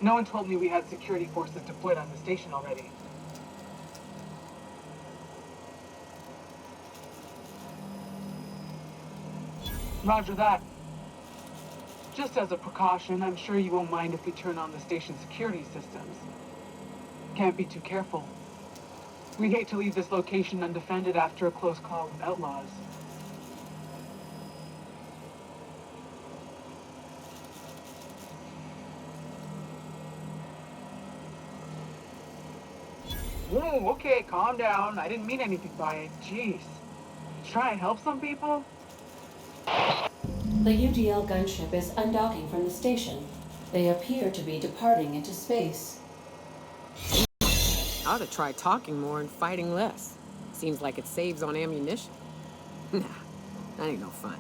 No one told me we had security forces deployed on the station already. Roger that. Just as a precaution, I'm sure you won't mind if we turn on the station's security systems. Can't be too careful. We hate to leave this location undefended after a close call with outlaws. Whoa, okay, calm down. I didn't mean anything by it. Jeez. Try and help some people? The UDL gunship is undocking from the station. They appear to be departing into space. I ought to try talking more and fighting less. Seems like it saves on ammunition. Nah, that ain't no fun.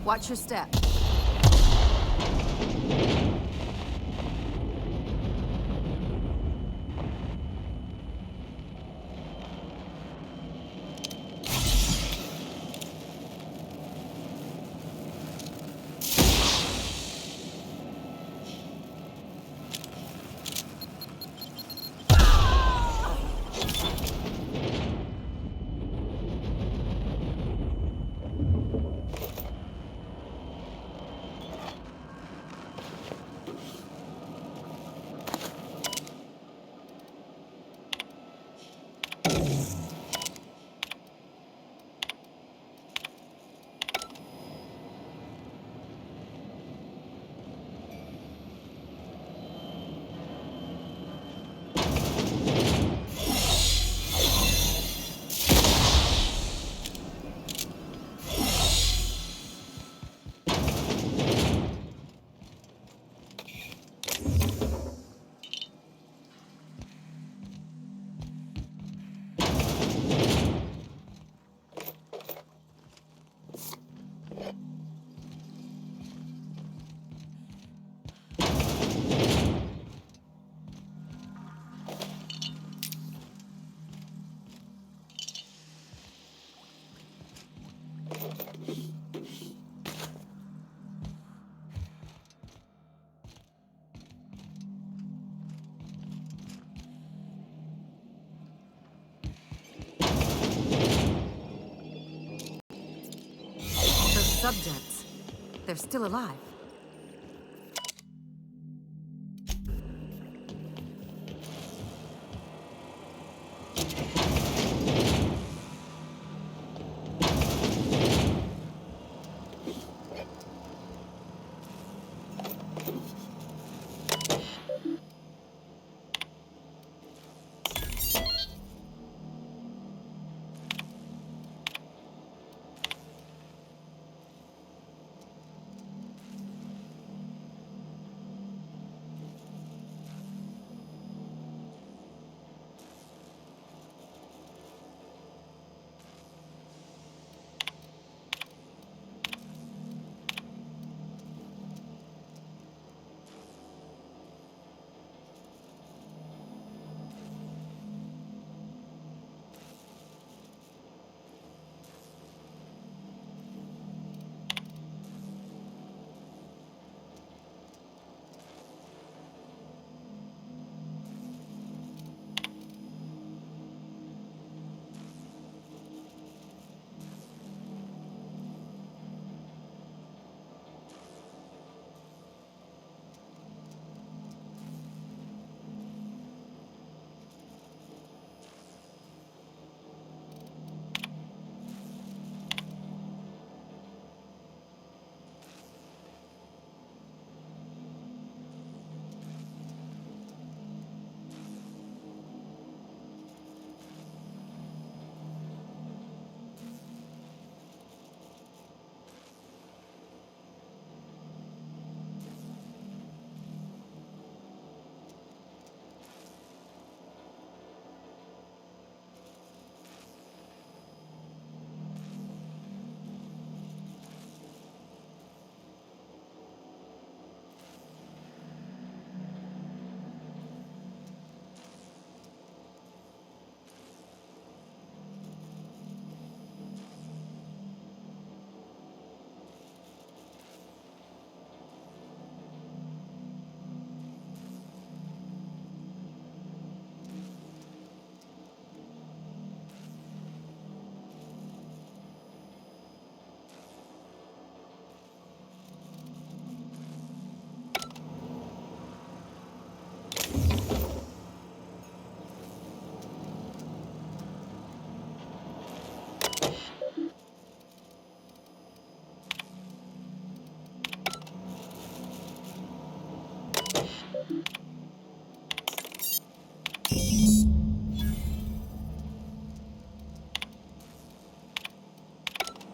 Watch your step. Subjects. They're still alive.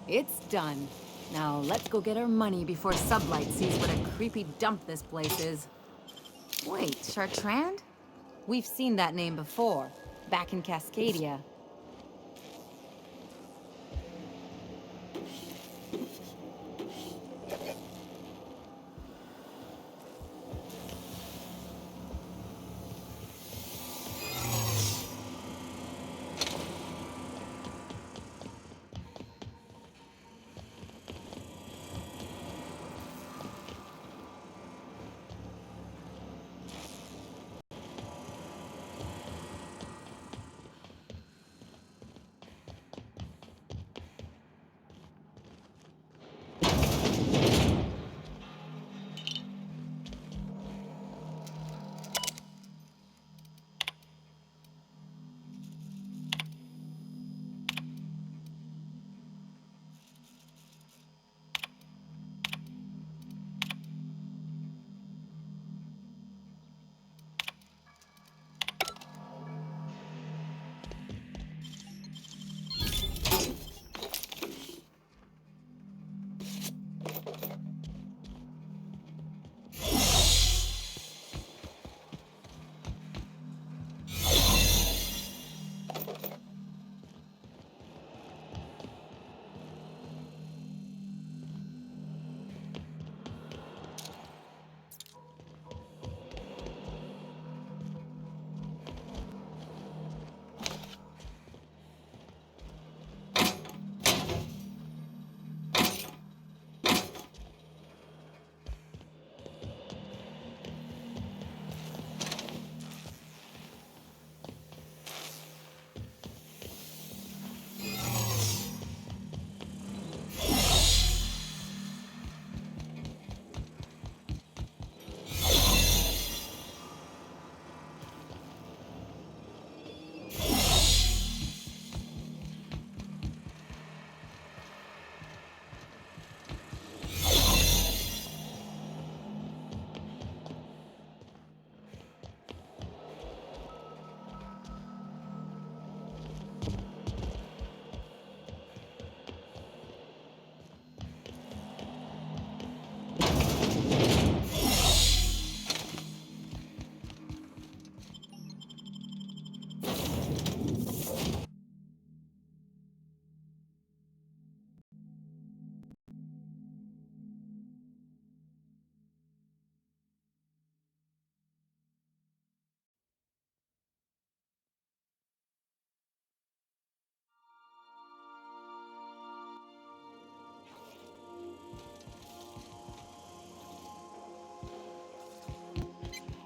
It's done. Now let's go get our money before Sublight sees what a creepy dump this place is. Wait, Chartrand? We've seen that name before, back in Cascadia.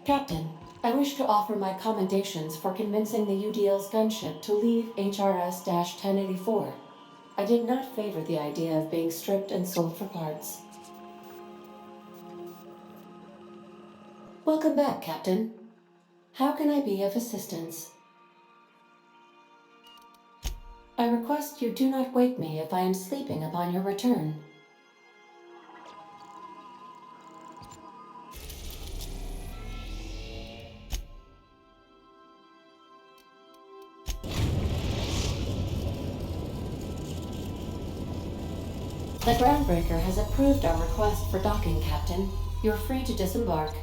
Captain, I wish to offer my commendations for convincing the UDL's gunship to leave HRS-1084. I did not favor the idea of being stripped and sold for parts. Welcome back, Captain. How can I be of assistance? I request you do not wake me if I am sleeping upon your return. The Groundbreaker has approved our request for docking, Captain. You're free to disembark.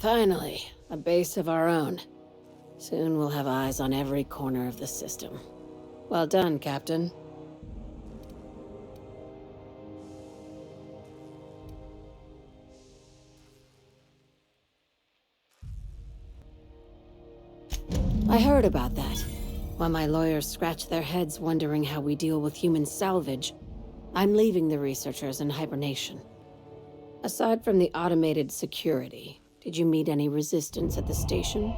Finally, a base of our own. Soon we'll have eyes on every corner of the system. Well done, Captain. I heard about that. While my lawyers scratch their heads wondering how we deal with human salvage, I'm leaving the researchers in hibernation. Aside from the automated security, did you meet any resistance at the station?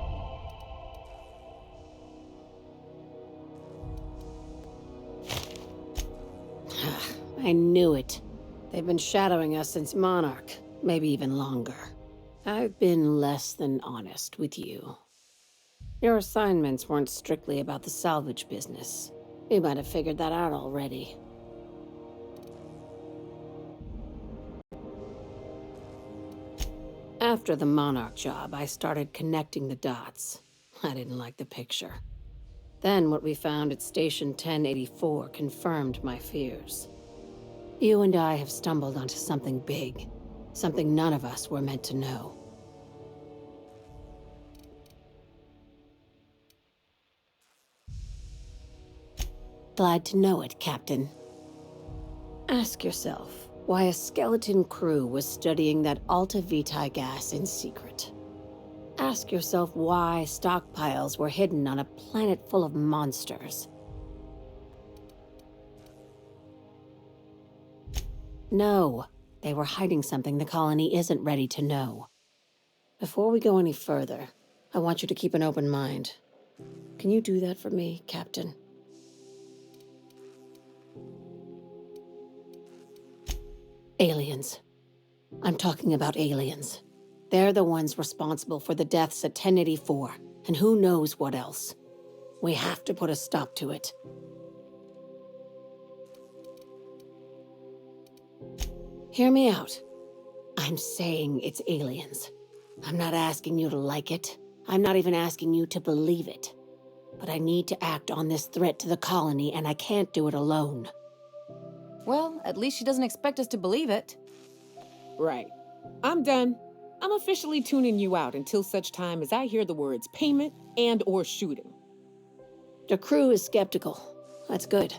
I knew it. They've been shadowing us since Monarch, maybe even longer. I've been less than honest with you. Your assignments weren't strictly about the salvage business. You might have figured that out already. After the Monarch job, I started connecting the dots. I didn't like the picture. Then what we found at Station 1084 confirmed my fears. You and I have stumbled onto something big. Something none of us were meant to know. Glad to know it, Captain. Ask yourself why a skeleton crew was studying that Alta Vitae gas in secret. Ask yourself why stockpiles were hidden on a planet full of monsters. No, they were hiding something the colony isn't ready to know. Before we go any further, I want you to keep an open mind. Can you do that for me, Captain? Aliens. I'm talking about aliens. They're the ones responsible for the deaths at 1084, and who knows what else. We have to put a stop to it. Hear me out. I'm saying it's aliens. I'm not asking you to like it. I'm not even asking you to believe it. But I need to act on this threat to the colony, and I can't do it alone. Well, at least she doesn't expect us to believe it. Right. I'm done. I'm officially tuning you out until such time as I hear the words payment and/or shooting. The crew is skeptical. That's good.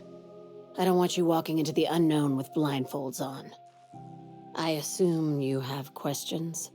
I don't want you walking into the unknown with blindfolds on. I assume you have questions?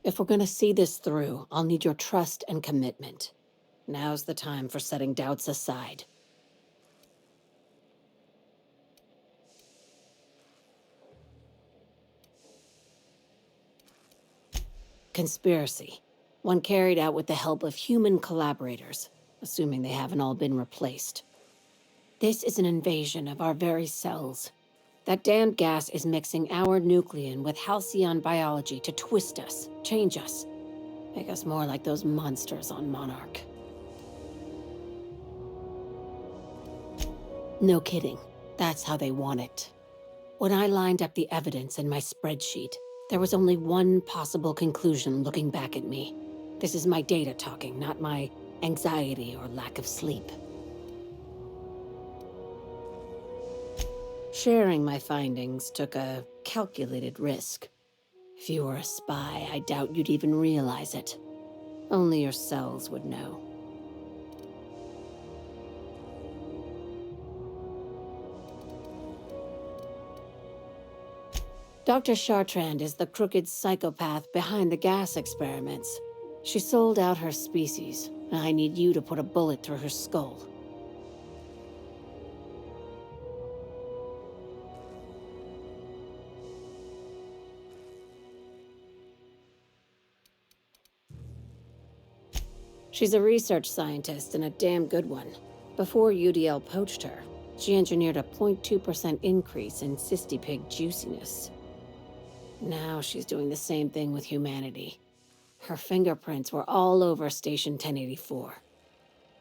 If we're gonna see this through, I'll need your trust and commitment. Now's the time for setting doubts aside. Conspiracy. One carried out with the help of human collaborators, assuming they haven't all been replaced. This is an invasion of our very cells. That damned gas is mixing our nucleon with halcyon biology to twist us, change us, make us more like those monsters on Monarch. No kidding. That's how they want it. When I lined up the evidence in my spreadsheet, there was only one possible conclusion looking back at me. This is my data talking, not my anxiety or lack of sleep. Sharing my findings took a calculated risk. If you were a spy, I doubt you'd even realize it. Only your cells would know. Dr. Chartrand is the crooked psychopath behind the gas experiments. She sold out her species, and I need you to put a bullet through her skull. She's a research scientist and a damn good one. Before UDL poached her, she engineered a 0.2% increase in cystipig juiciness. Now she's doing the same thing with humanity. Her fingerprints were all over Station 1084.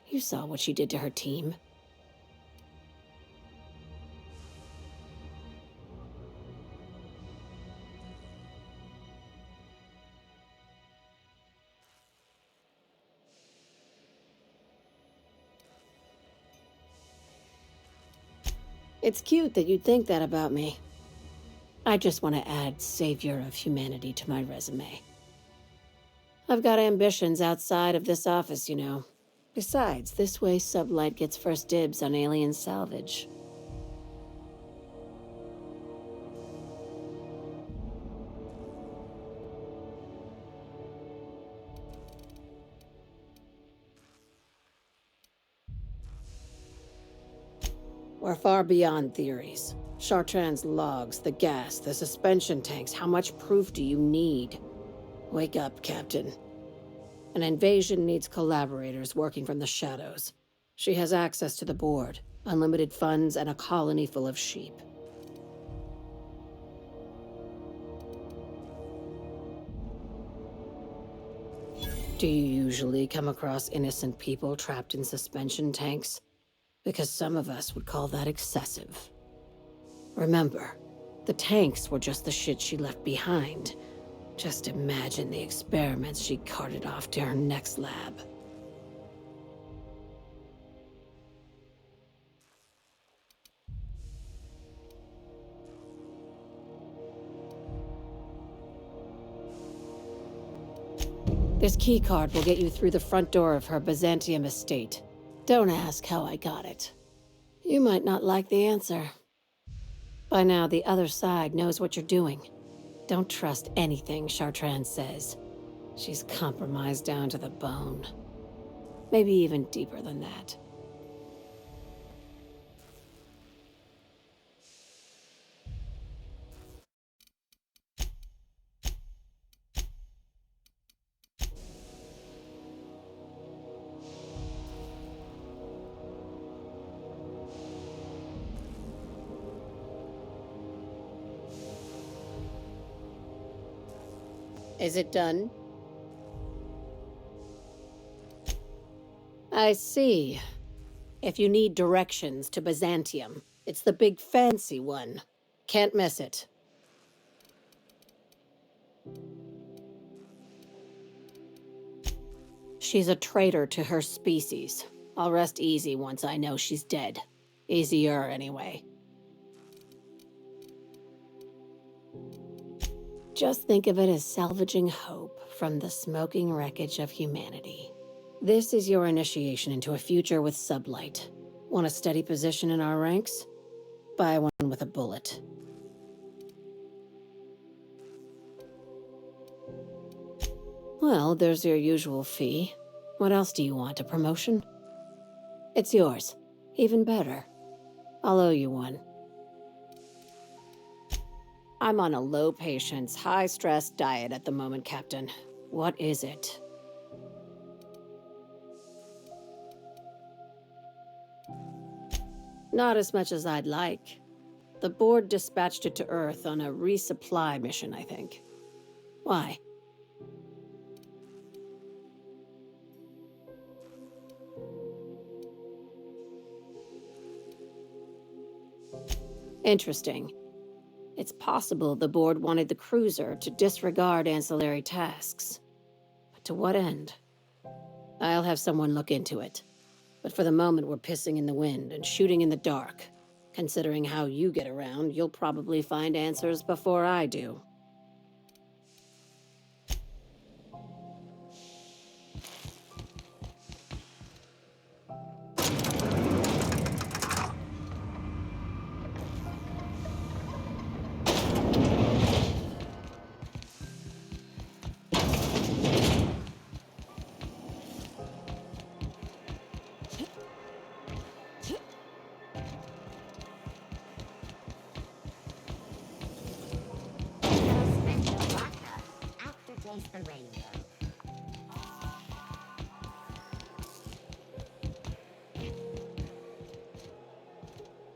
You saw what she did to her team. It's cute that you'd think that about me. I just want to add Savior of Humanity to my resume. I've got ambitions outside of this office, you know. Besides, this way Sublight gets first dibs on alien salvage. We're far beyond theories. Chartrand's logs, the gas, the suspension tanks, how much proof do you need? Wake up, Captain. An invasion needs collaborators working from the shadows. She has access to the board, unlimited funds, and a colony full of sheep. Do you usually come across innocent people trapped in suspension tanks? Because some of us would call that excessive. Remember, the tanks were just the shit she left behind. Just imagine the experiments she carted off to her next lab. This keycard will get you through the front door of her Byzantium estate. Don't ask how I got it. You might not like the answer. By now, the other side knows what you're doing. Don't trust anything Chartrand says. She's compromised down to the bone. Maybe even deeper than that. Is it done? I see. If you need directions to Byzantium, it's the big fancy one. Can't miss it. She's a traitor to her species. I'll rest easy once I know she's dead. Easier, anyway. Just think of it as salvaging hope from the smoking wreckage of humanity. This is your initiation into a future with Sublight. Want a steady position in our ranks? Buy one with a bullet. Well, there's your usual fee. What else do you want, a promotion? It's yours. Even better. I'll owe you one. I'm on a low-patience, high-stress diet at the moment, Captain. What is it? Not as much as I'd like. The board dispatched it to Earth on a resupply mission, I think. Why? Interesting. It's possible the board wanted the cruiser to disregard ancillary tasks. But to what end? I'll have someone look into it. But for the moment, we're pissing in the wind and shooting in the dark. Considering how you get around, you'll probably find answers before I do.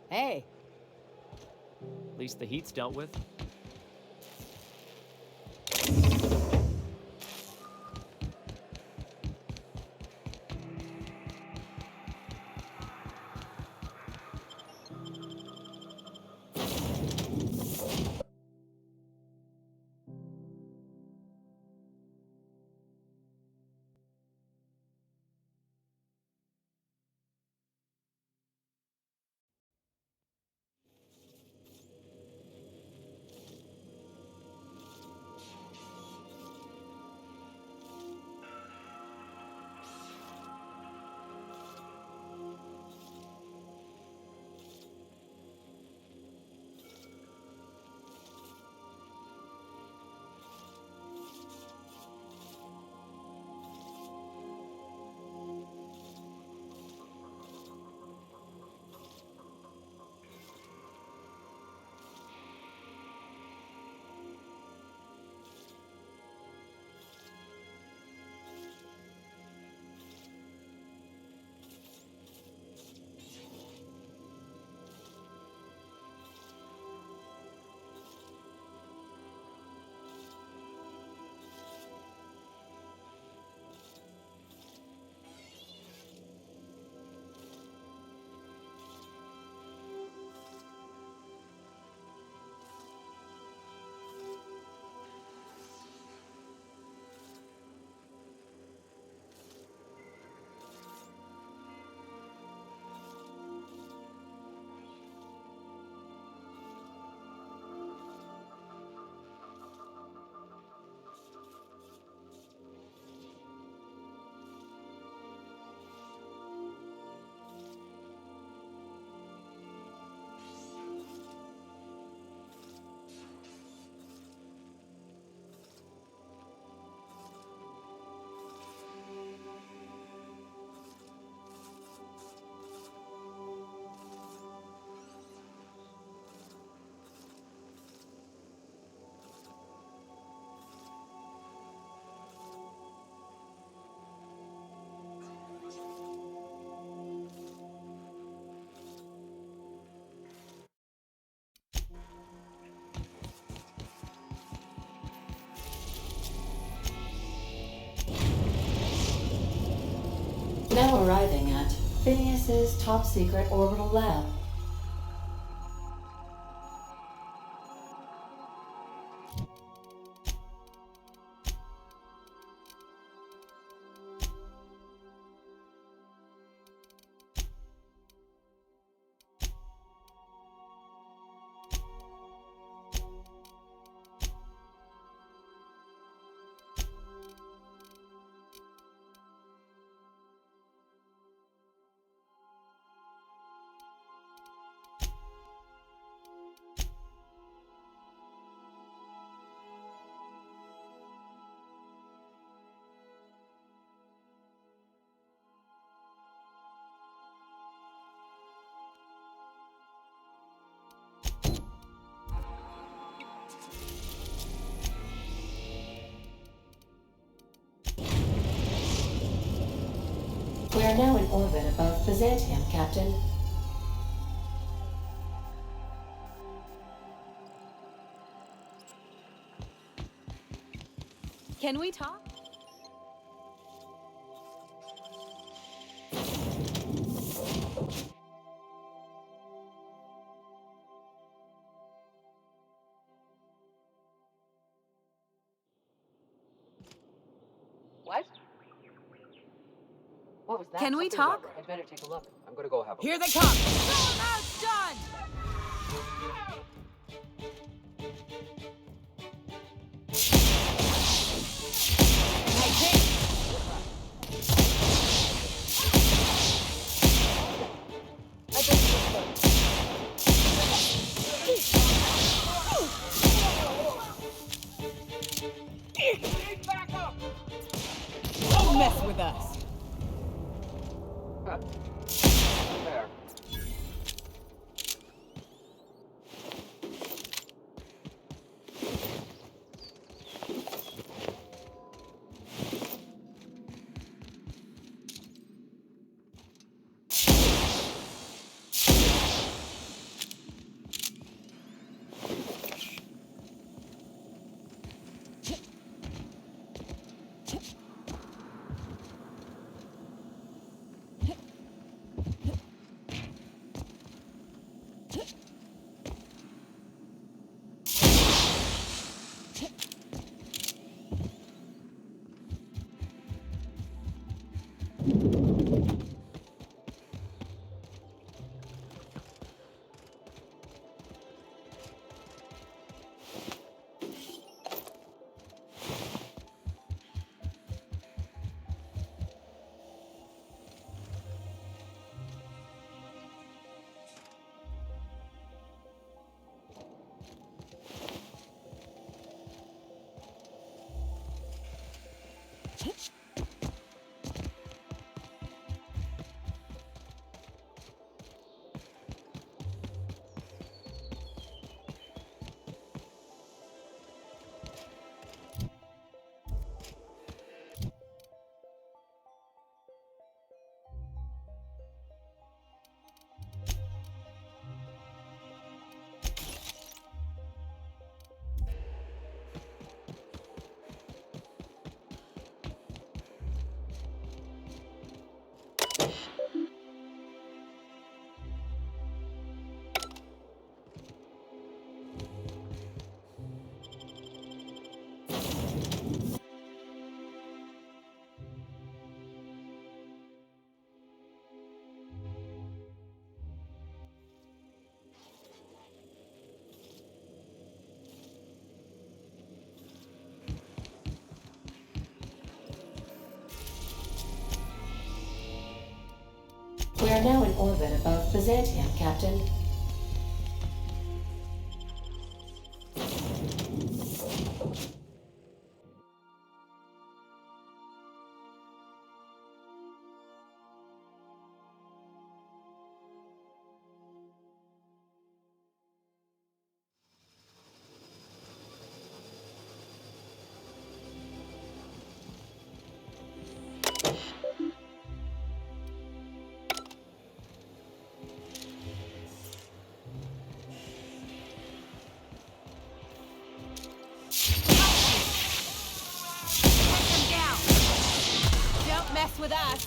Hey, At least the heat's dealt with. Now arriving at Phineas's top secret orbital lab. We are now in orbit above Byzantium, Captain. Can we talk? What? What was that? Can we talk? I'd better take a look. I'm gonna go have a Here look. they come! Storm outdone! Don't mess with us! There. We are now in orbit above Byzantium, Captain. Take them down! Don't mess with us!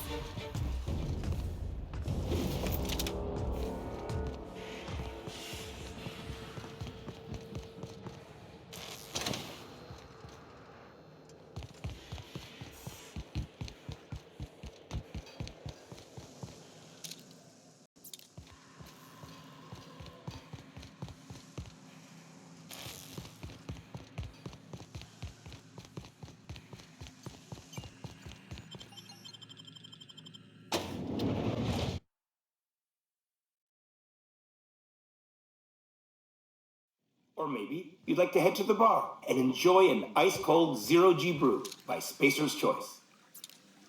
Or maybe you'd like to head to the bar and enjoy an ice-cold Zero-G Brew by Spacer's Choice.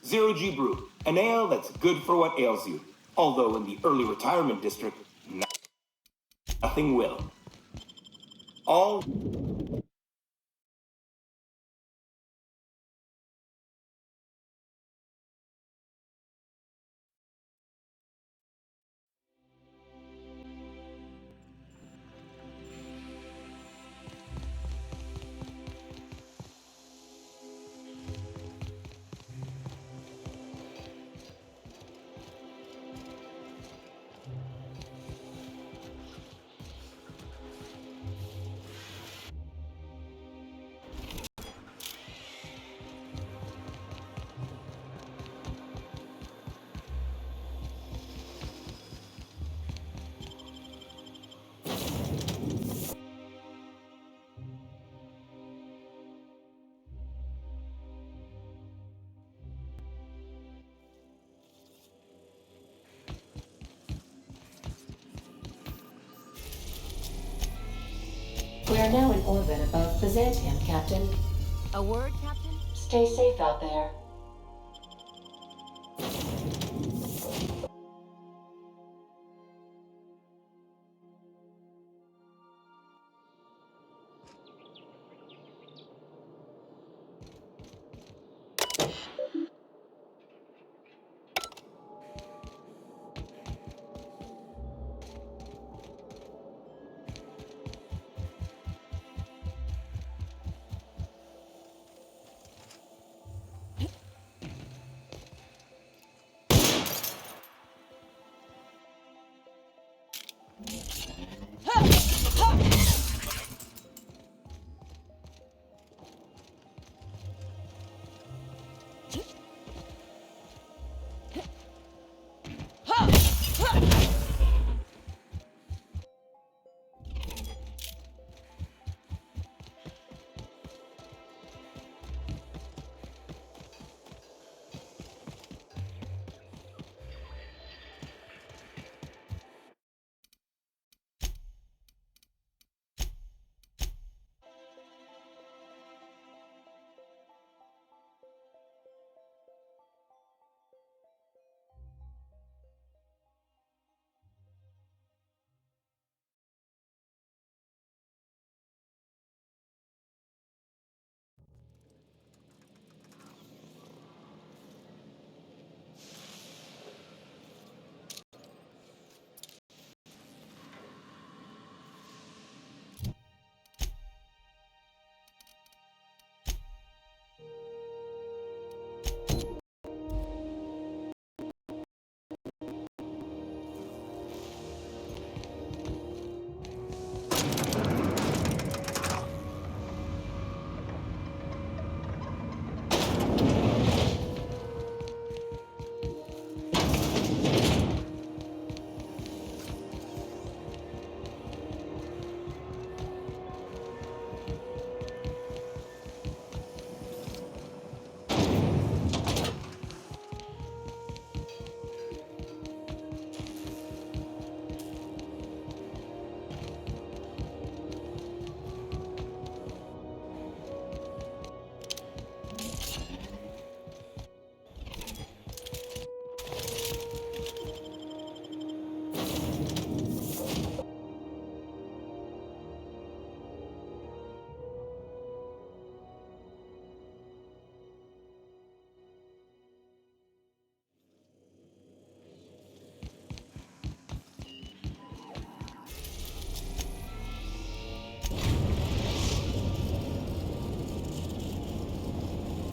Zero-G Brew, an ale that's good for what ails you. Although in the early retirement district, nothing will. All are now in orbit above Byzantium, Captain. A word, Captain? Stay safe out there.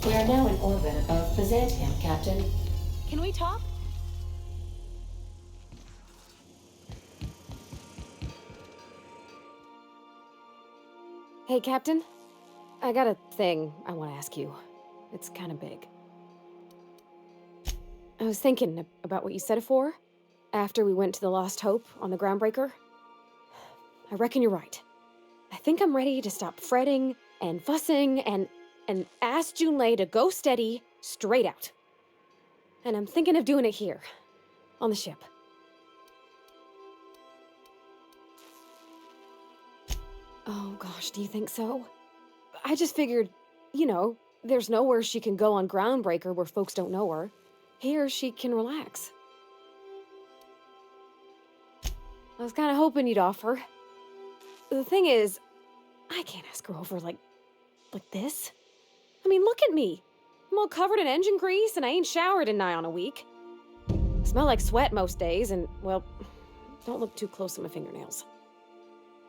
We are now in orbit above Byzantium, Captain. Can we talk? Hey, Captain. I got a thing I want to ask you. It's kind of big. I was thinking about what you said afore, after we went to the Lost Hope on the Groundbreaker. I reckon you're right. I think I'm ready to stop fretting and fussing and ask Junlei to go steady, straight out. And I'm thinking of doing it here, on the ship. Oh gosh, do you think so? I just figured, there's nowhere she can go on Groundbreaker where folks don't know her. Here she can relax. I was kind of hoping you'd offer. The thing is, I can't ask her over like this. I mean, look at me. I'm all covered in engine grease and I ain't showered in nigh on a week. I smell like sweat most days and, well, don't look too close at my fingernails.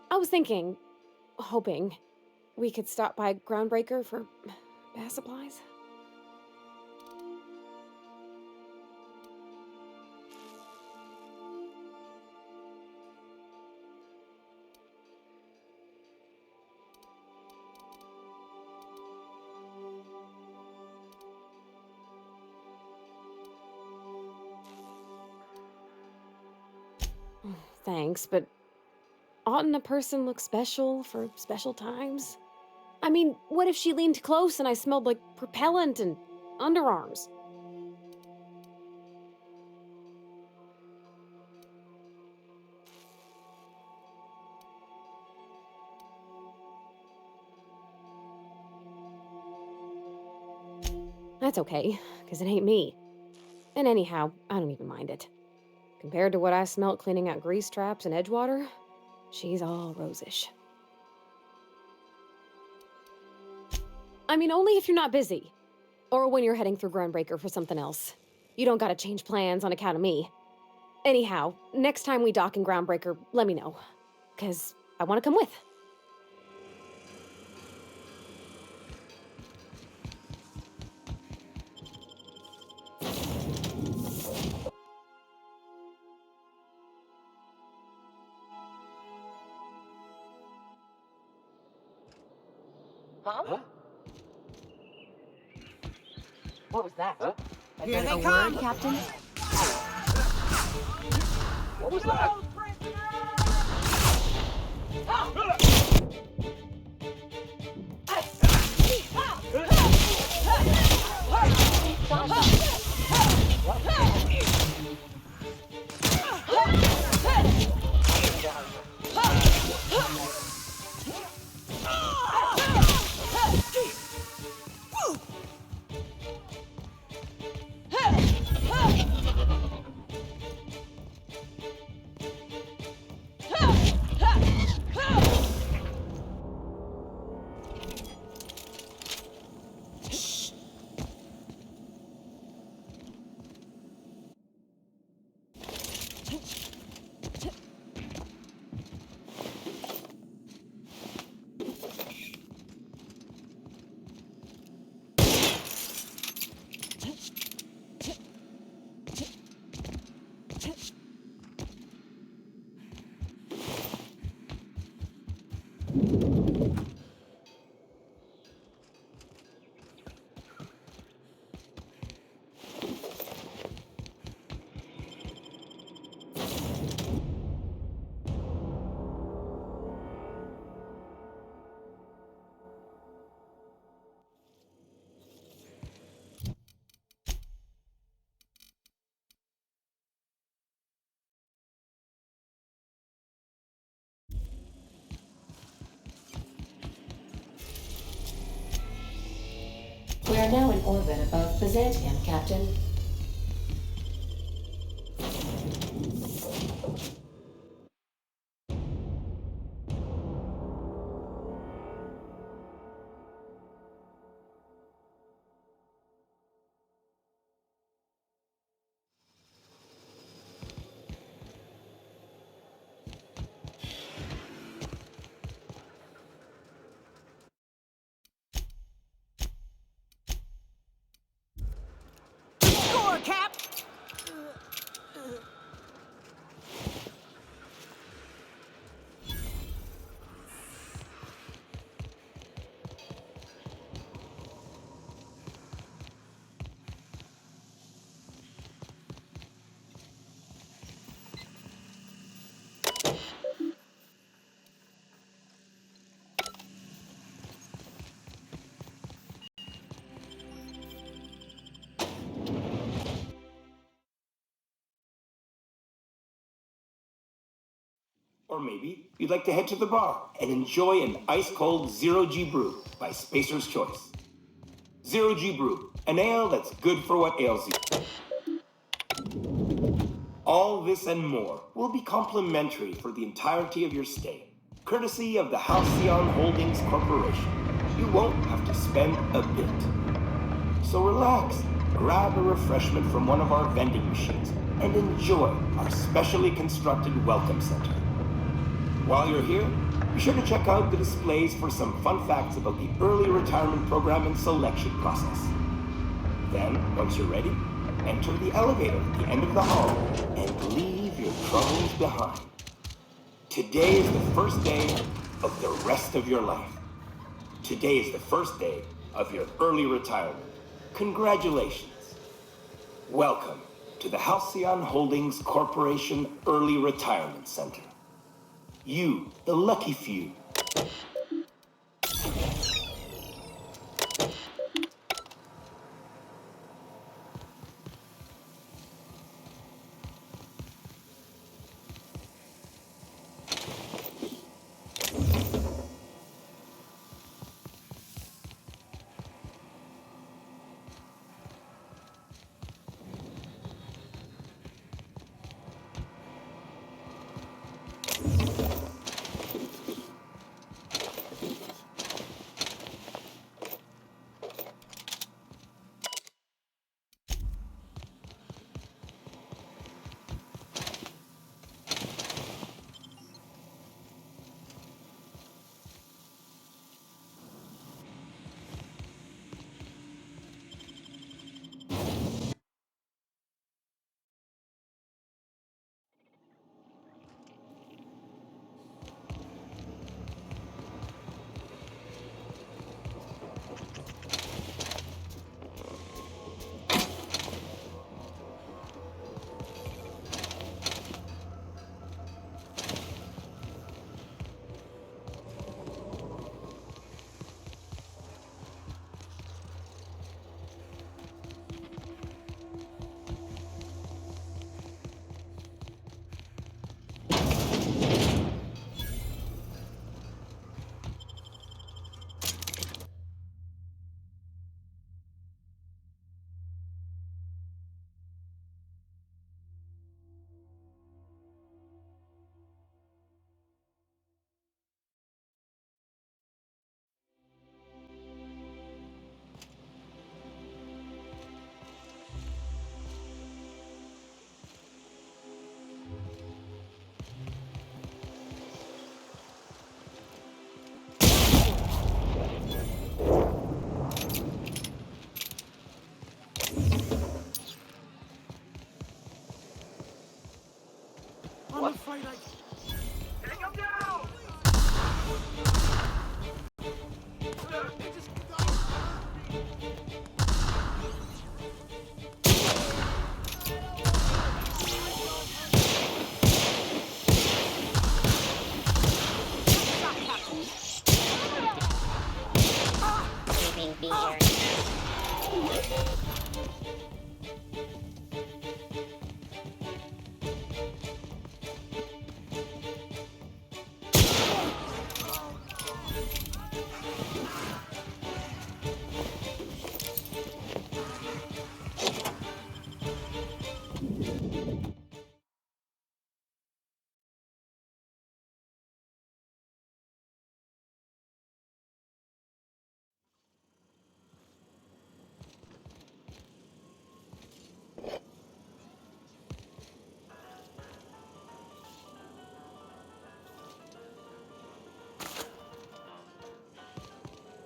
I was hoping, we could stop by Groundbreaker for bath supplies. Thanks, but oughtn't a person look special for special times? I mean, what if she leaned close and I smelled like propellant and underarms? That's okay, because it ain't me. And anyhow, I don't even mind it. Compared to what I smelt cleaning out grease traps in Edgewater, she's all rosish. I mean, only if you're not busy. Or when you're heading through Groundbreaker for something else. You don't gotta change plans on account of me. Anyhow, next time we dock in Groundbreaker, let me know. 'Cause I wanna come with. Huh? What was that? Huh? Here they come, Captain. What was that? We are now in orbit above Byzantium, Captain. Score, Cap! Or maybe you'd like to head to the bar and enjoy an ice-cold zero-G brew by Spacer's Choice. Zero-G brew, an ale that's good for what ails you. All this and more will be complimentary for the entirety of your stay, courtesy of the Halcyon Holdings Corporation. You won't have to spend a bit. So relax, grab a refreshment from one of our vending machines, and enjoy our specially constructed welcome center. While you're here, be sure to check out the displays for some fun facts about the early retirement program and selection process. Then, once you're ready, enter the elevator at the end of the hall and leave your troubles behind. Today is the first day of the rest of your life. Today is the first day of your early retirement. Congratulations. Welcome to the Halcyon Holdings Corporation Early Retirement Center. You, the lucky few.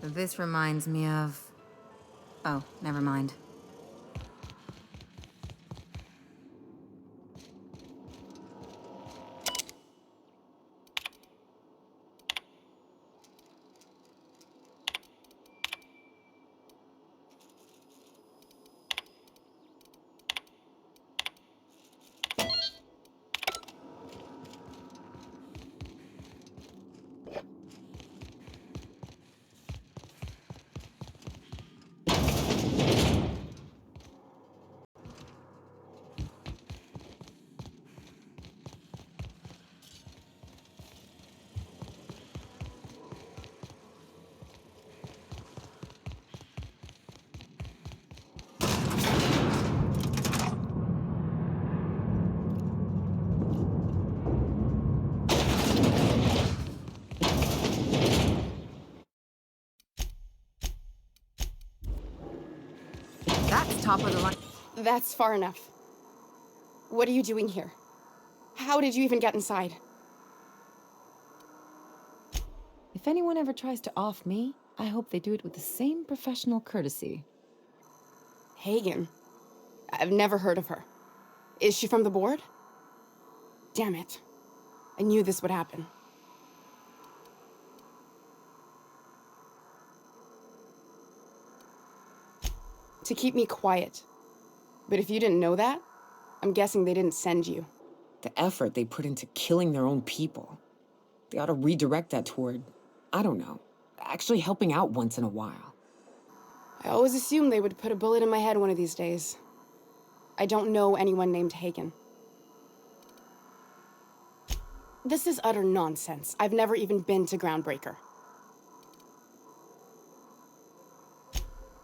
This reminds me of... Oh, never mind. That's top of the line. That's far enough. What are you doing here? How did you even get inside? If anyone ever tries to off me, I hope they do it with the same professional courtesy. Hagen? I've never heard of her. Is she from the board? Damn it. I knew this would happen. To keep me quiet. But if you didn't know that, I'm guessing they didn't send you. The effort they put into killing their own people. They ought to redirect that toward, I don't know, actually helping out once in a while. I always assumed they would put a bullet in my head one of these days. I don't know anyone named Hagen. This is utter nonsense. I've never even been to Groundbreaker.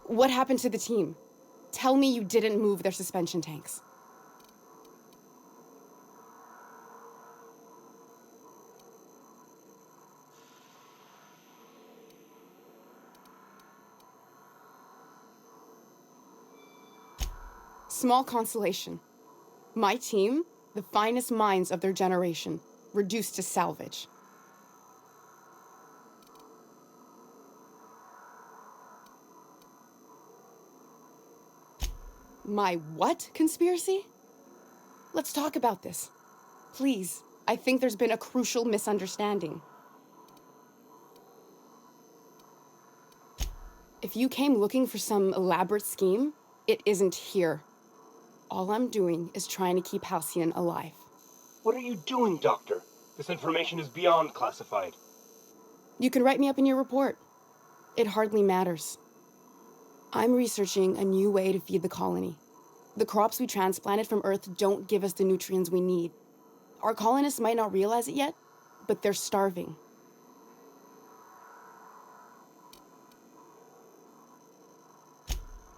What happened to the team? Tell me you didn't move their suspension tanks. Small consolation. My team, the finest minds of their generation, reduced to salvage. My what conspiracy? Let's talk about this. Please, I think there's been a crucial misunderstanding. If you came looking for some elaborate scheme, it isn't here. All I'm doing is trying to keep Halcyon alive. What are you doing, Doctor? This information is beyond classified. You can write me up in your report. It hardly matters. I'm researching a new way to feed the colony. The crops we transplanted from Earth don't give us the nutrients we need. Our colonists might not realize it yet, but they're starving.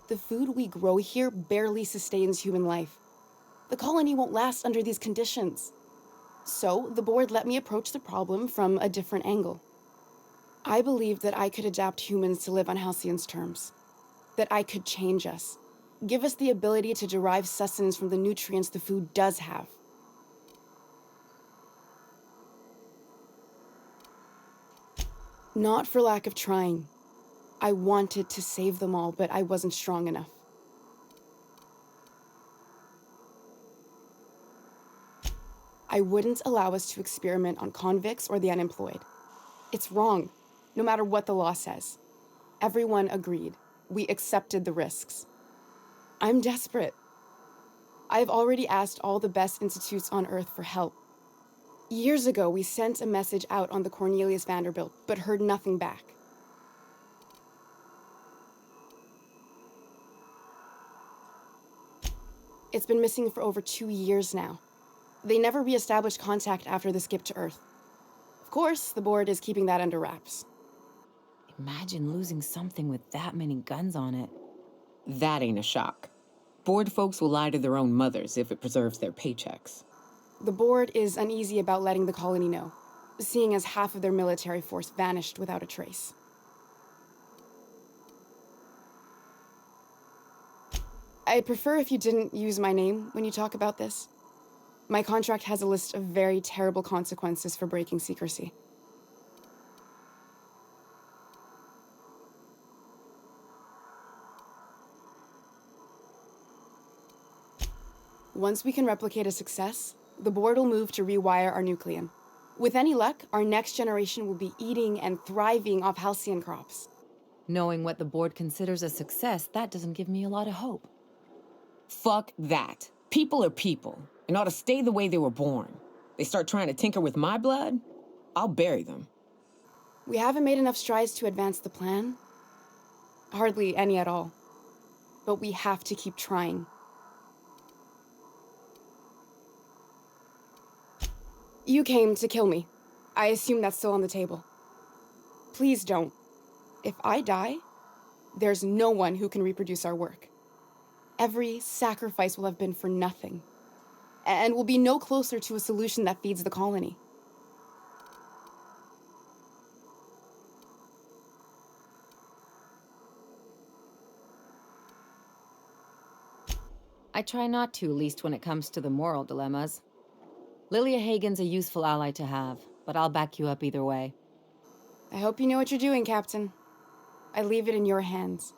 The food we grow here barely sustains human life. The colony won't last under these conditions. So, the board let me approach the problem from a different angle. I believed that I could adapt humans to live on Halcyon's terms. That I could change us. Give us the ability to derive sustenance from the nutrients the food does have. Not for lack of trying. I wanted to save them all, but I wasn't strong enough. I wouldn't allow us to experiment on convicts or the unemployed. It's wrong, no matter what the law says. Everyone agreed. We accepted the risks. I'm desperate. I've already asked all the best institutes on Earth for help. Years ago, we sent a message out on the Cornelius Vanderbilt, but heard nothing back. It's been missing for over 2 years now. They never re-established contact after the skip to Earth. Of course, the board is keeping that under wraps. Imagine losing something with that many guns on it. That ain't a shock. Board folks will lie to their own mothers if it preserves their paychecks. The board is uneasy about letting the colony know, seeing as half of their military force vanished without a trace. I'd prefer if you didn't use my name when you talk about this. My contract has a list of very terrible consequences for breaking secrecy. Once we can replicate a success, the board will move to rewire our nucleon. With any luck, our next generation will be eating and thriving off halcyon crops. Knowing what the board considers a success, that doesn't give me a lot of hope. Fuck that. People are people, and ought to stay the way they were born. They start trying to tinker with my blood, I'll bury them. We haven't made enough strides to advance the plan. Hardly any at all. But we have to keep trying. You came to kill me. I assume that's still on the table. Please don't. If I die, there's no one who can reproduce our work. Every sacrifice will have been for nothing. And we'll be no closer to a solution that feeds the colony. I try not to, least when it comes to the moral dilemmas. Lilia Hagen's a useful ally to have, but I'll back you up either way. I hope you know what you're doing, Captain. I leave it in your hands.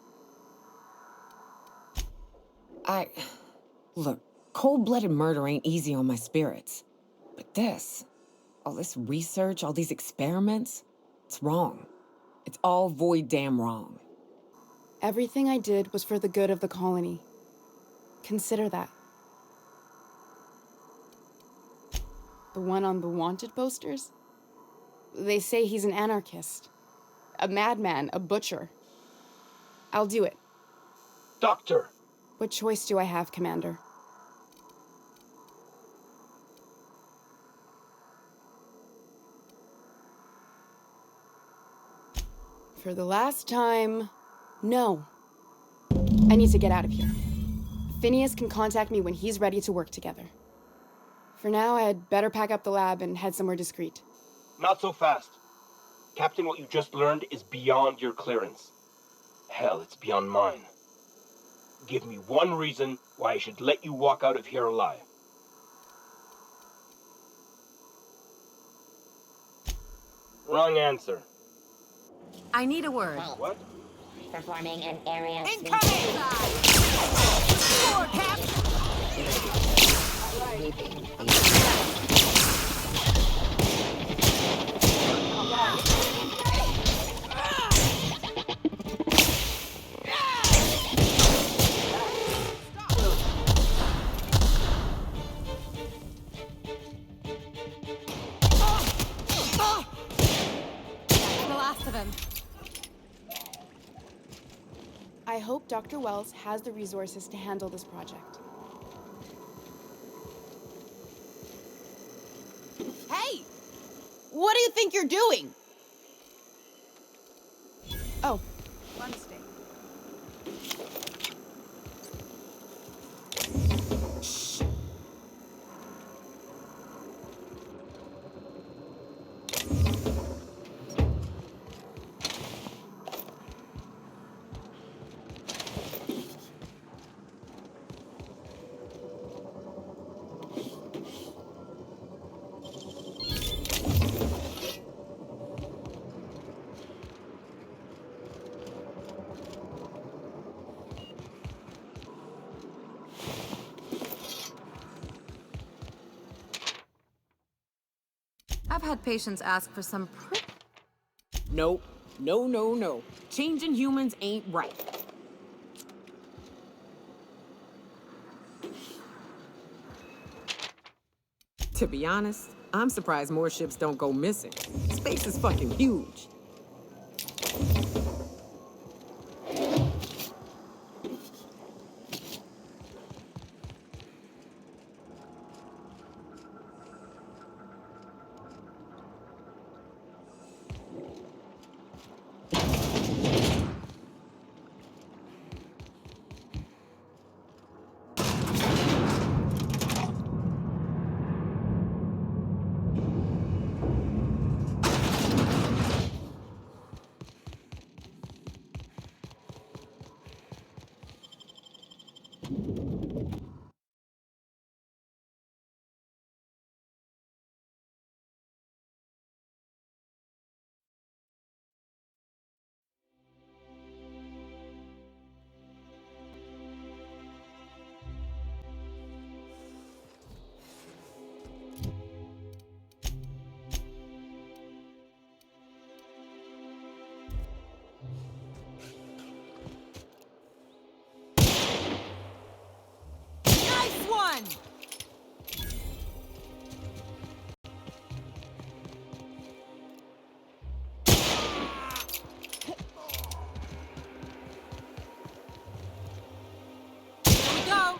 Look, cold-blooded murder ain't easy on my spirits. But all this research, all these experiments, it's wrong. It's all void damn wrong. Everything I did was for the good of the colony. Consider that. The one on the wanted posters? They say he's an anarchist. A madman, a butcher. I'll do it. Doctor! What choice do I have, Commander? For the last time, no. I need to get out of here. Phineas can contact me when he's ready to work together. For now, I'd better pack up the lab and head somewhere discreet. Not so fast. Captain, what you just learned is beyond your clearance. Hell, it's beyond mine. Give me one reason why I should let you walk out of here alive. Wrong answer. I need a word. What? Performing an area Incoming! Score, Cap! The last of him. I hope Dr. Wells has the resources to handle this project. Hey! What do you think you're doing? Oh, My mistake. I've had patients ask for some Nope. No. Changing humans ain't right. To be honest, I'm surprised more ships don't go missing. Space is fucking huge. Nice one! Here we go!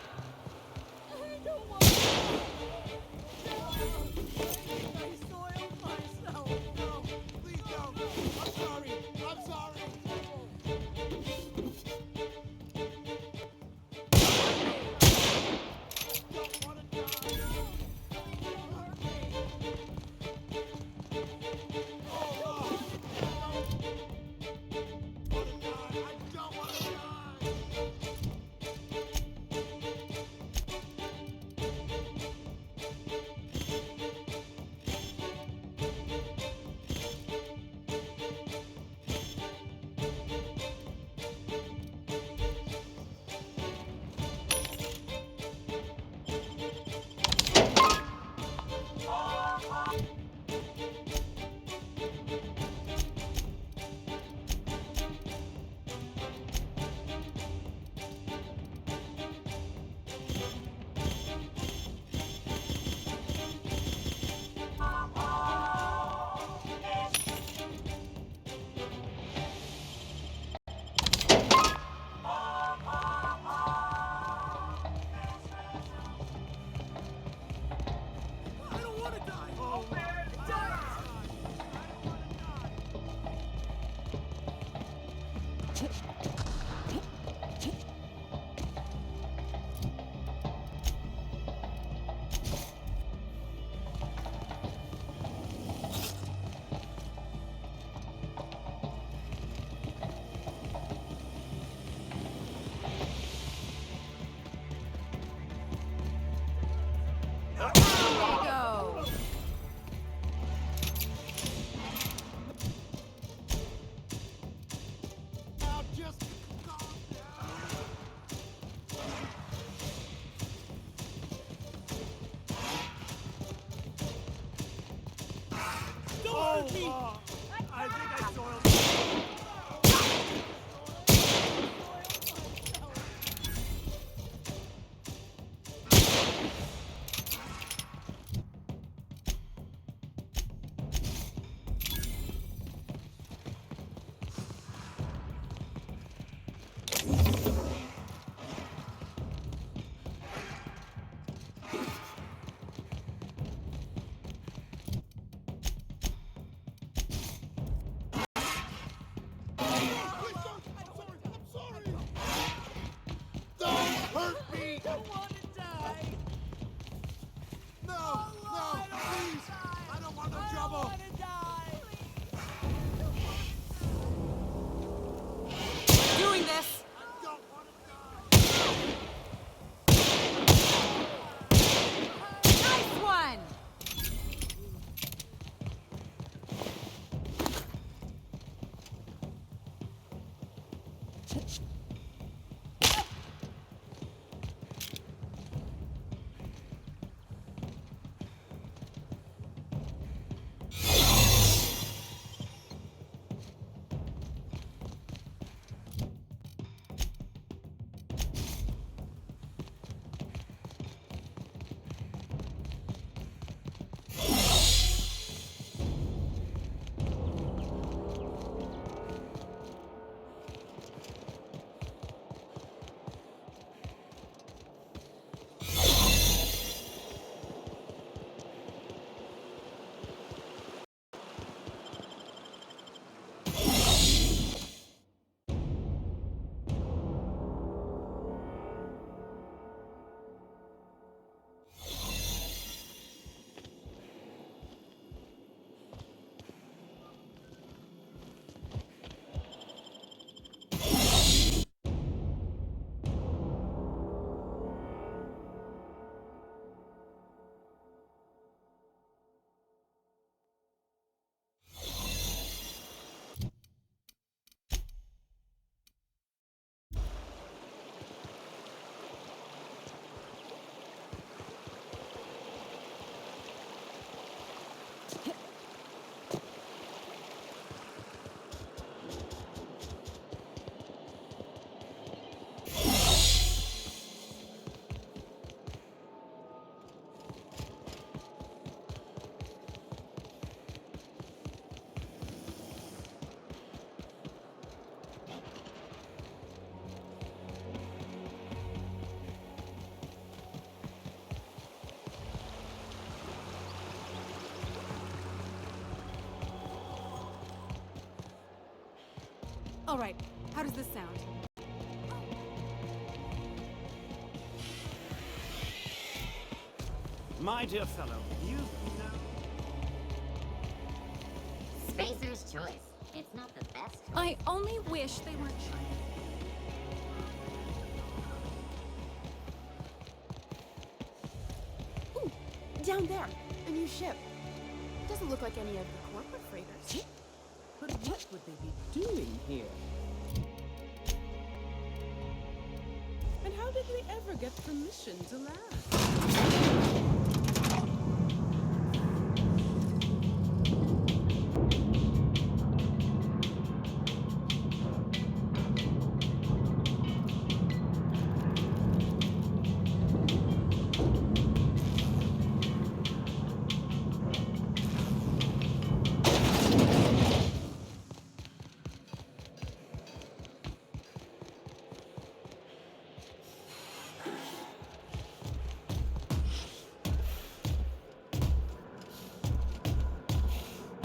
All right, how does this sound? My dear fellow, you know... Spacer's choice. It's not the best choice. I only wish they weren't Chinese. Ooh, down there, a new ship. Doesn't look like any of the corporate freighters. But what would they be doing here? And how did they ever get permission to land?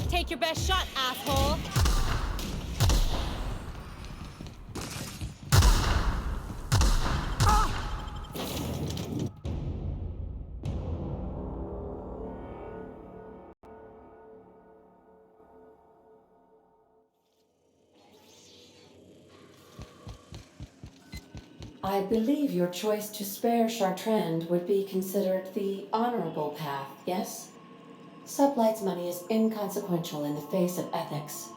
Take your best shot, asshole! I believe your choice to spare Chartrand would be considered the honorable path, yes? Sublight's money is inconsequential in the face of ethics.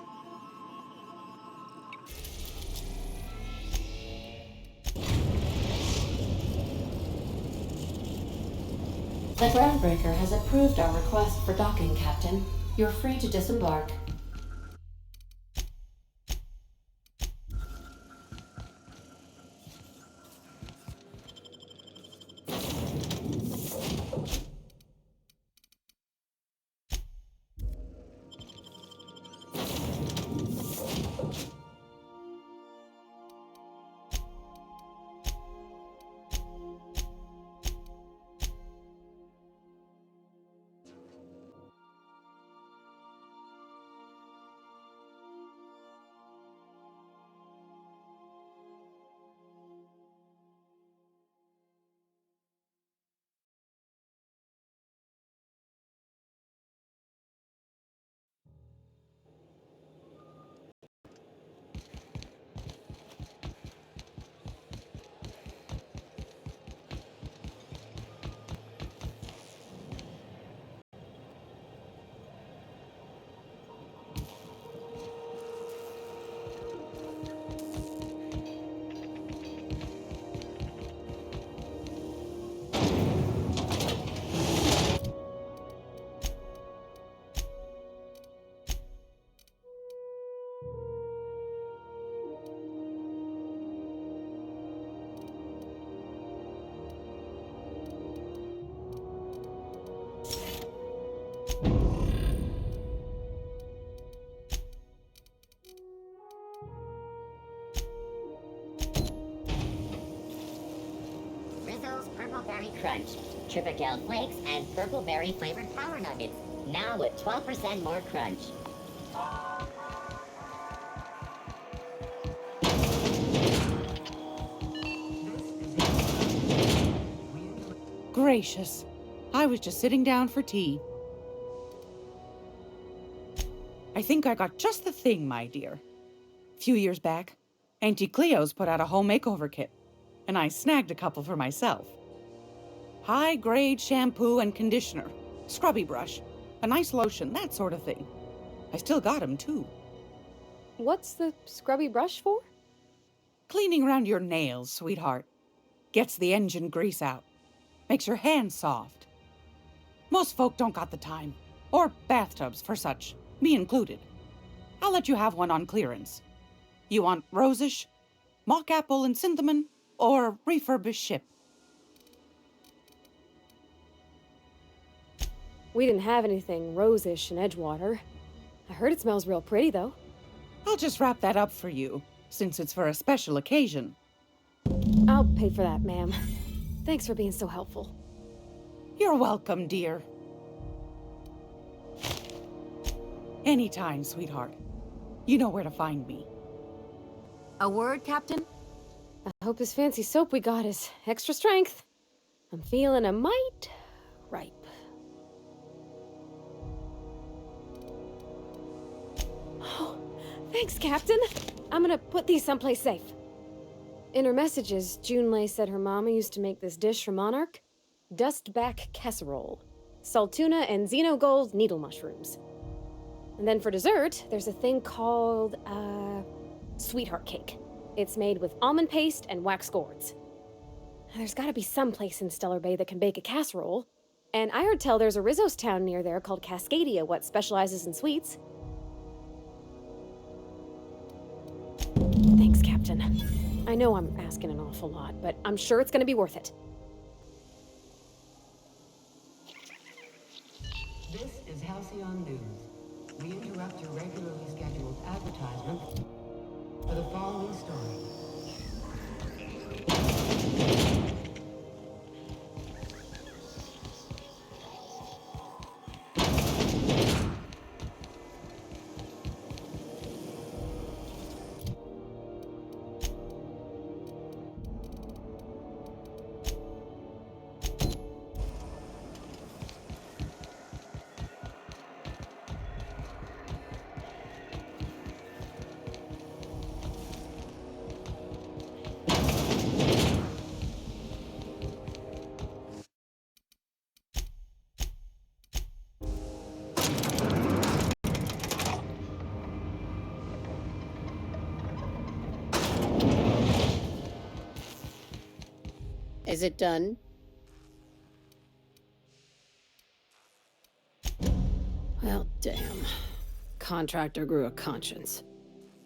The Groundbreaker has approved our request for docking, Captain. You're free to disembark. Rizzo's Purple Berry Crunch, Tripical Flakes, and Purple Berry flavored Power Nuggets. Now with 12% more crunch. Gracious. I was just sitting down for tea. I think I got just the thing, my dear. A few years back, Auntie Cleo's put out a home makeover kit, and I snagged a couple for myself. High-grade shampoo and conditioner, scrubby brush, a nice lotion, that sort of thing. I still got 'em, too. What's the scrubby brush for? Cleaning around your nails, sweetheart. Gets the engine grease out. Makes your hands soft. Most folk don't got the time. Or bathtubs for such, me included. I'll let you have one on clearance. You want rosish, mock apple and cinnamon, or refurbished ship? We didn't have anything rosish in Edgewater. I heard it smells real pretty, though. I'll just wrap that up for you, since it's for a special occasion. I'll pay for that, ma'am. Thanks for being so helpful. You're welcome, dear. Anytime, sweetheart. You know where to find me. A word, Captain? I hope this fancy soap we got is extra strength. I'm feeling a mite ripe. Oh, thanks, Captain. I'm gonna put these someplace safe. In her messages, Junlei said her mama used to make this dish for Monarch. Dustback casserole. Saltuna and xenogold needle mushrooms. And then for dessert, there's a thing called, sweetheart cake. It's made with almond paste and wax gourds. There's gotta be some place in Stellar Bay that can bake a casserole. And I heard tell there's a Rizzo's town near there called Cascadia what specializes in sweets. Thanks, Captain. I know I'm asking an awful lot, but I'm sure it's gonna be worth it. This is Halcyon News. We interrupt your regularly scheduled advertisement for the following story. Is it done? Well, damn. Contractor grew a conscience.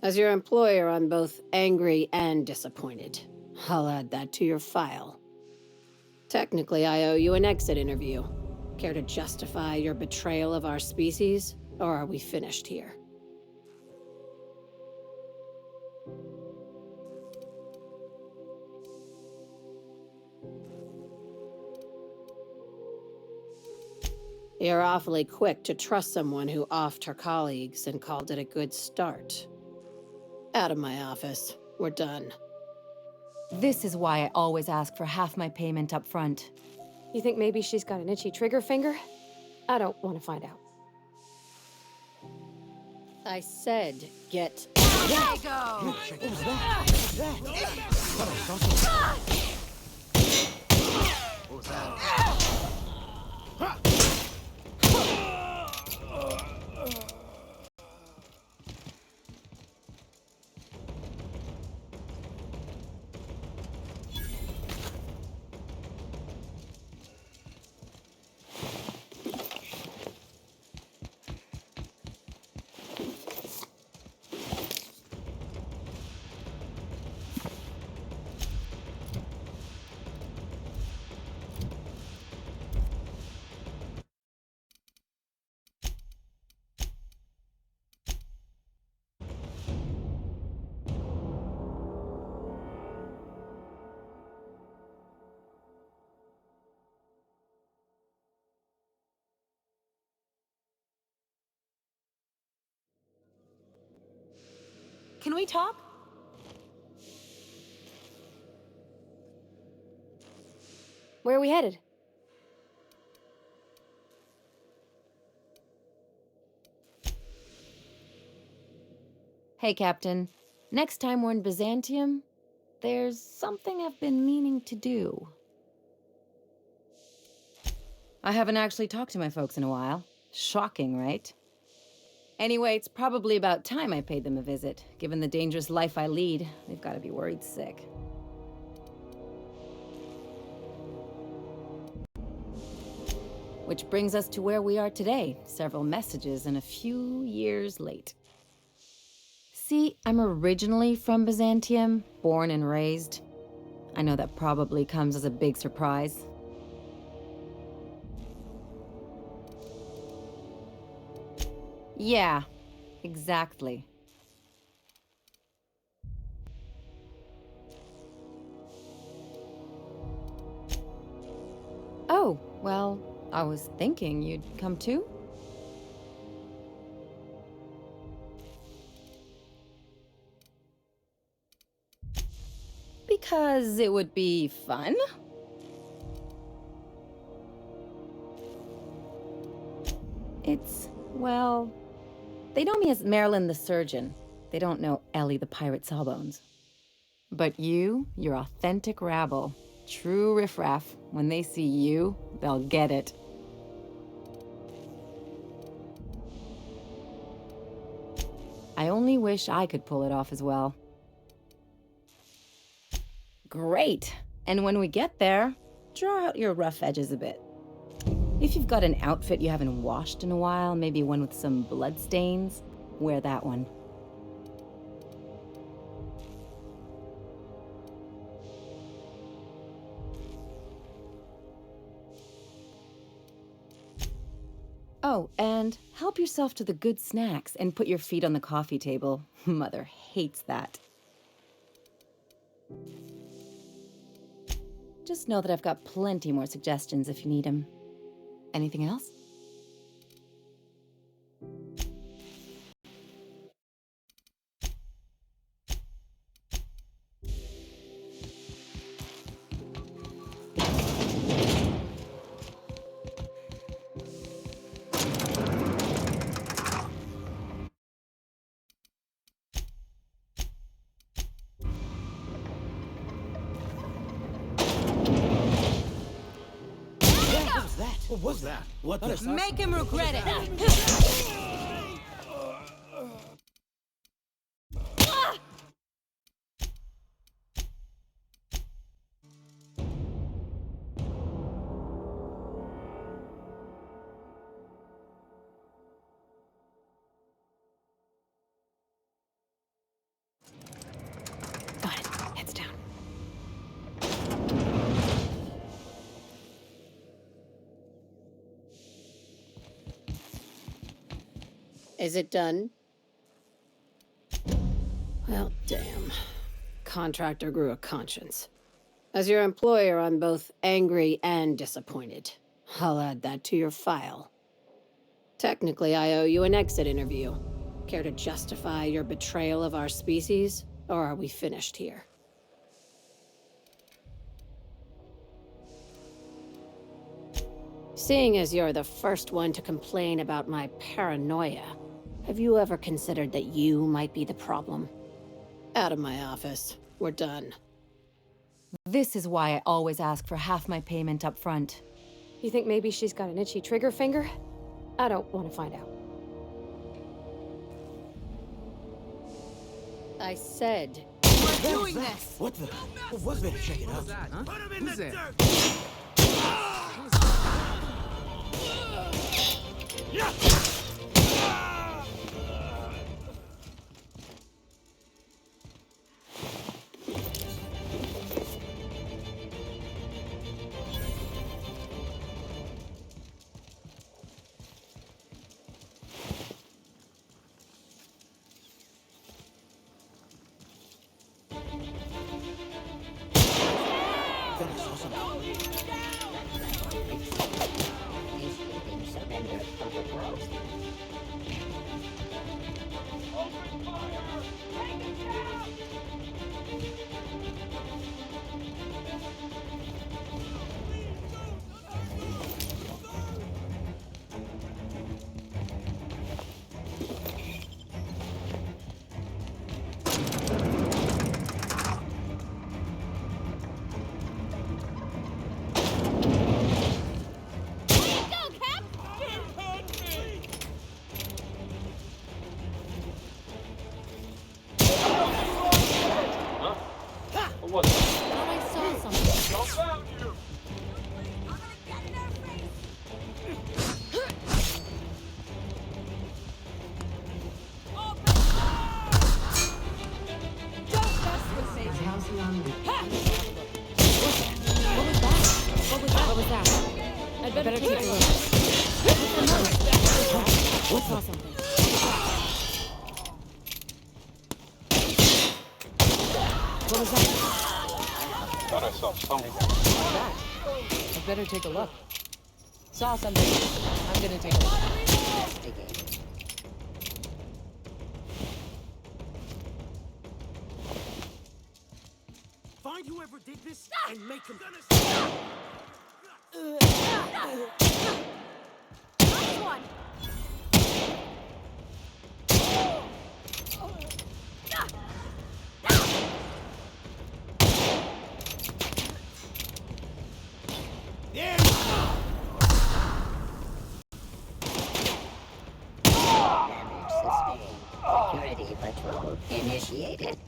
As your employer, I'm both angry and disappointed. I'll add that to your file. Technically, I owe you an exit interview. Care to justify your betrayal of our species, or are we finished here? You're awfully quick to trust someone who offed her colleagues and called it a good start. Out of my office. We're done. This is why I always ask for half my payment up front. You think maybe she's got an itchy trigger finger? I don't want to find out. I said, get... There you go! What was that? Can we talk? Where are we headed? Hey, Captain. Next time we're in Byzantium, there's something I've been meaning to do. I haven't actually talked to my folks in a while. Shocking, right? Anyway, it's probably about time I paid them a visit. Given the dangerous life I lead, they've got to be worried sick. Which brings us to where we are today. Several messages and a few years late. See, I'm originally from Byzantium, born and raised. I know that probably comes as a big surprise. Yeah, exactly. Oh, well, I was thinking you'd come too? 'Cause it would be fun? Well, they know me as Marilyn the Surgeon. They don't know Ellie the Pirate Sawbones. But you're authentic rabble. True riffraff. When they see you, they'll get it. I only wish I could pull it off as well. Great! And when we get there, draw out your rough edges a bit. If you've got an outfit you haven't washed in a while, maybe one with some blood stains, wear that one. Oh, and help yourself to the good snacks and put your feet on the coffee table. Mother hates that. Just know that I've got plenty more suggestions if you need them. Anything else? What was that? What the? Make him regret it! Got it. Heads down. Is it done? Well, damn. Contractor grew a conscience. As your employer, I'm both angry and disappointed. I'll add that to your file. Technically, I owe you an exit interview. Care to justify your betrayal of our species, or are we finished here? Seeing as you're the first one to complain about my paranoia, have you ever considered that you might be the problem? Out of my office. We're done. This is why I always ask for half my payment up front. You think maybe she's got an itchy trigger finger? I don't want to find out. I said... We're doing this! What the? What was that? Check it out. Huh? Put him in the dirt! Yeah! Better take a look. Saw something. I'm gonna take a look. Find whoever did this and make him. Nice one! There Damage sustained. Security patrol initiated.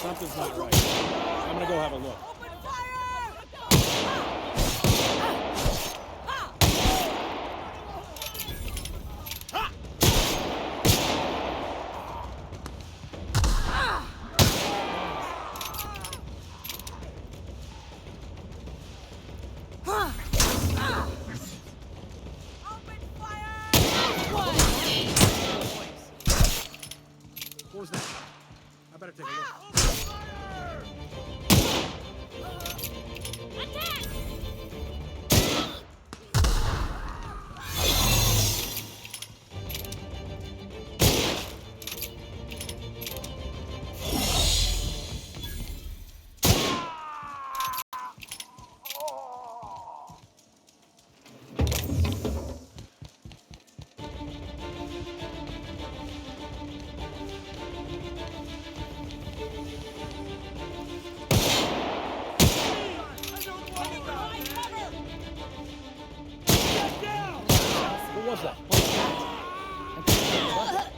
Something's not right. I'm gonna go have a look. What was that? I better take a look. What was that?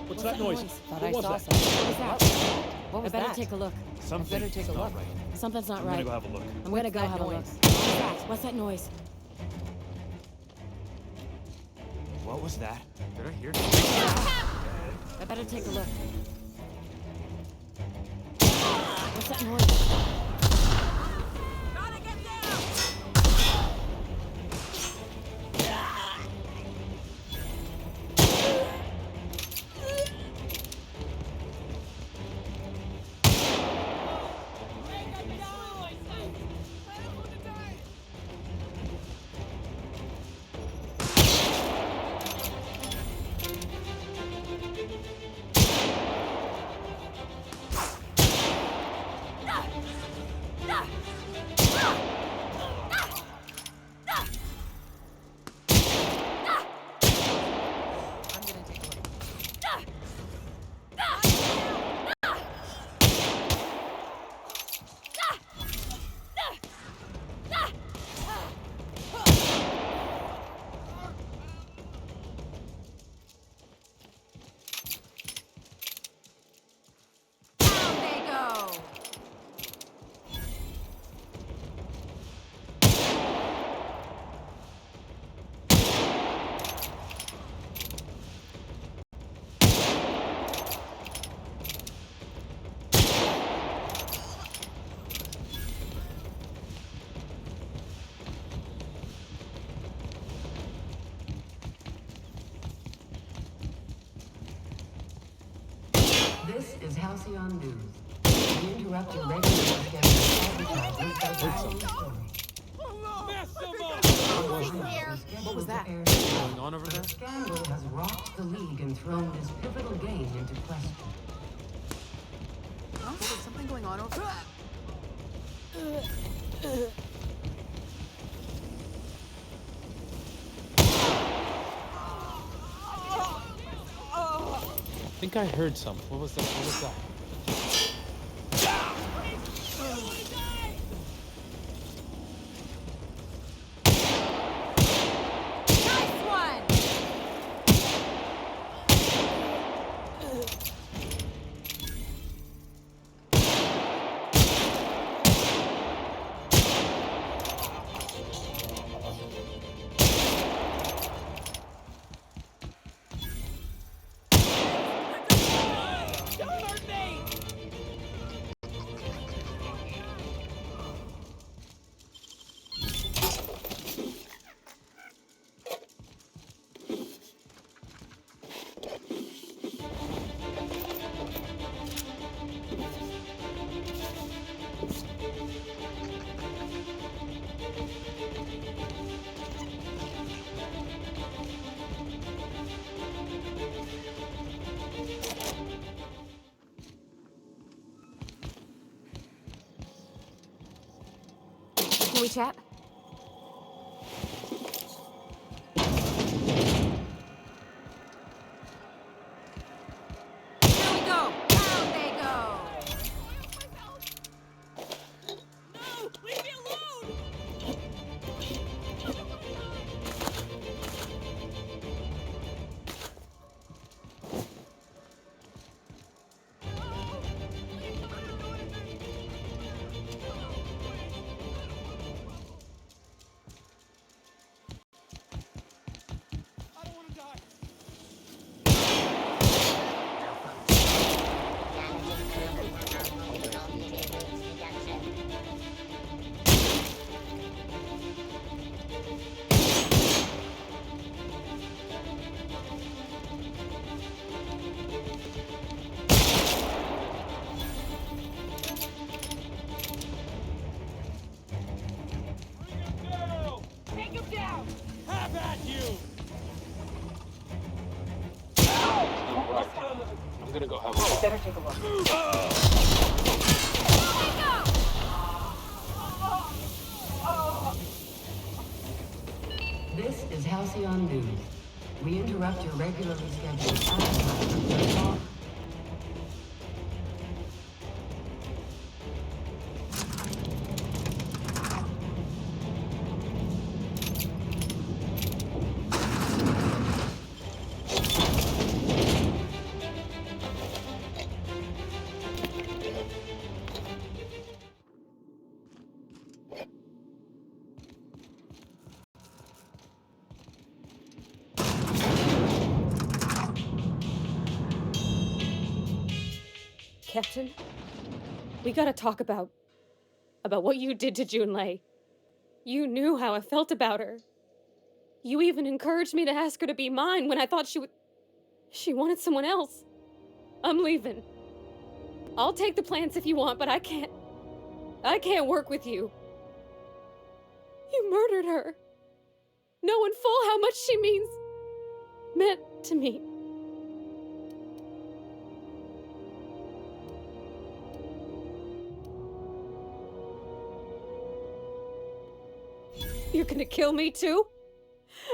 What's that noise? Thought What I was saw that? something. What was that? What was I better that? take a look. Something. better take a not look. right. Something's not I'm right. gonna go have a look. I'm gonna go that have a look. noise? What's that? What's that noise? What was that? Did I hear I better take a look. What's that noise? This is Halcyon News. We interrupt your regularly scheduled advertisement for the following story. What was that? what's going on over there? The scandal has rocked the league and thrown this pivotal game into question. Huh? There's something going on over I think I heard something. What was that? What was that? Don't hurt me! we chat? Here we go! Down they go! No! Leave me alone! I don't want to die. Take him down! Have at you! I'm gonna go have a look. Better take a look. This is Halcyon News. We interrupt your regularly scheduled advertisement for the fall. Captain, we gotta talk about what you did to Junlei. You knew how I felt about her. You even encouraged me to ask her to be mine when I thought she wanted someone else. I'm leaving. I'll take the plants if you want, but I can't work with you. You murdered her. Knowing full how much she meant to me. You're gonna kill me too?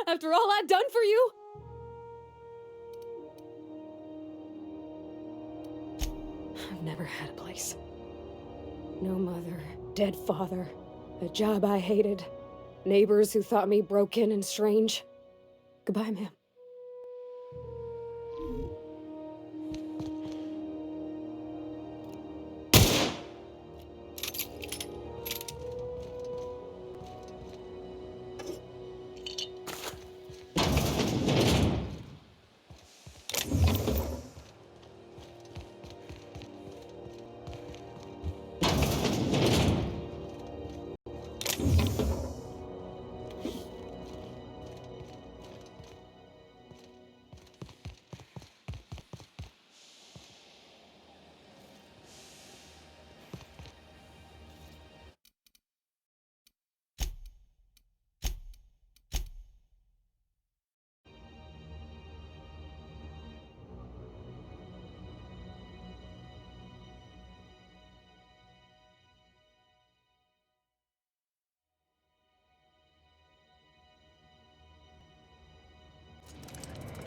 After all I've done for you? I've never had a place. No mother, dead father, a job I hated, neighbors who thought me broken and strange. Goodbye, ma'am.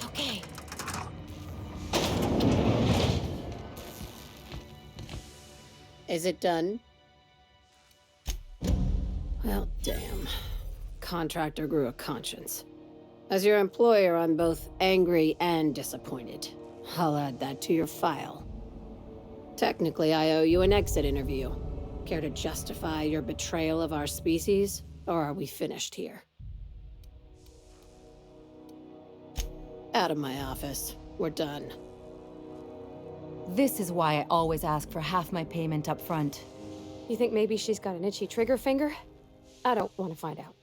Okay. Is it done? Well, damn. Contractor grew a conscience. As your employer, I'm both angry and disappointed. I'll add that to your file. Technically, I owe you an exit interview. Care to justify your betrayal of our species, or are we finished here? Out of my office. We're done. This is why I always ask for half my payment up front. You think maybe she's got an itchy trigger finger? I don't want to find out.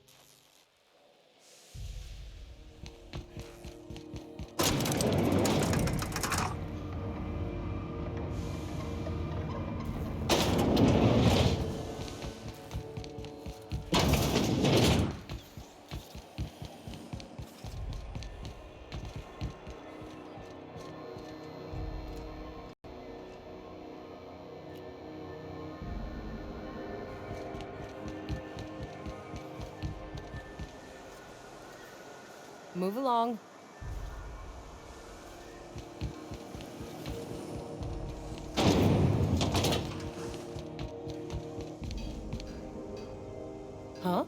Move along. Huh?